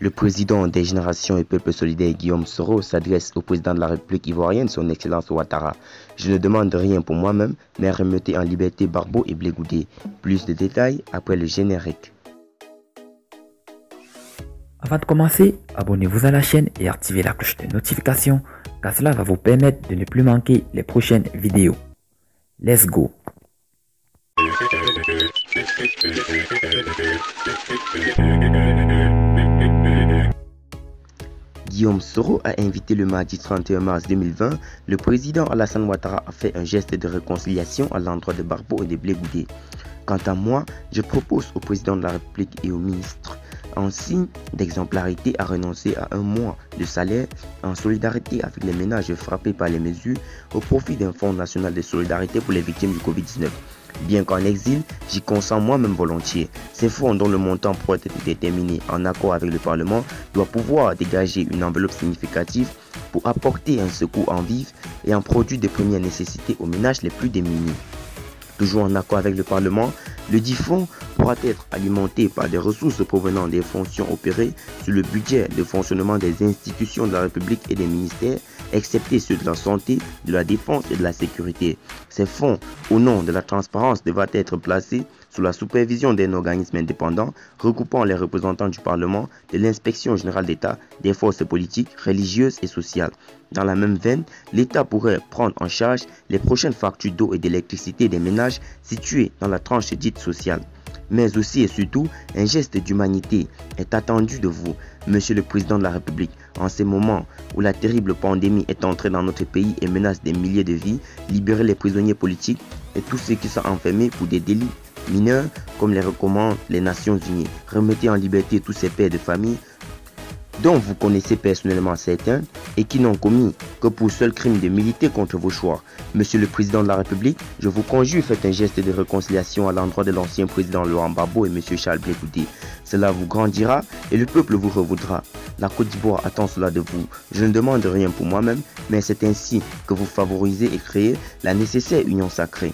Le président des Générations et Peuples Solidaires Guillaume Soro s'adresse au président de la République ivoirienne, son Excellence Ouattara. Je ne demande rien pour moi-même, mais remettez en liberté Barbeau et Blé Goudé. Plus de détails après le générique. Avant de commencer, abonnez-vous à la chaîne et activez la cloche de notification, car cela va vous permettre de ne plus manquer les prochaines vidéos. Let's go! Guillaume Soro a invité le mardi 31 mars 2020 le président Alassane Ouattara a fait un geste de réconciliation à l'endroit de Barbeau et de Blé Goudé. Quant à moi, je propose au président de la République et au ministre, en signe d'exemplarité, à renoncer à un mois de salaire en solidarité avec les ménages frappés par les mesures au profit d'un fonds national de solidarité pour les victimes du Covid-19. Bien qu'en exil, j'y consens moi-même volontiers. Ces fonds dont le montant pourrait être déterminé en accord avec le Parlement doit pouvoir dégager une enveloppe significative pour apporter un secours en vivres et en produits de première nécessité aux ménages les plus démunis. Toujours en accord avec le Parlement, le dit fonds pourra être alimenté par des ressources provenant des fonctions opérées sur le budget de fonctionnement des institutions de la République et des ministères, excepté ceux de la santé, de la défense et de la sécurité. Ces fonds, au nom de la transparence, devraient être placés sous la supervision d'un organisme indépendant regroupant les représentants du Parlement, de l'Inspection générale d'État, des forces politiques, religieuses et sociales. Dans la même veine, l'État pourrait prendre en charge les prochaines factures d'eau et d'électricité des ménages situés dans la tranche dite sociale. Mais aussi et surtout, un geste d'humanité est attendu de vous, Monsieur le Président de la République, en ces moments où la terrible pandémie est entrée dans notre pays et menace des milliers de vies. Libérez les prisonniers politiques et tous ceux qui sont enfermés pour des délits mineurs, comme les recommandent les Nations Unies. Remettez en liberté tous ces pères de famille dont vous connaissez personnellement certains et qui n'ont commis que pour seul crime de militer contre vos choix. Monsieur le Président de la République, je vous conjure, faites un geste de réconciliation à l'endroit de l'ancien président Laurent Gbagbo et Monsieur Charles Blé Goudé. Cela vous grandira et le peuple vous revaudra. La Côte d'Ivoire attend cela de vous. Je ne demande rien pour moi-même, mais c'est ainsi que vous favorisez et créez la nécessaire union sacrée.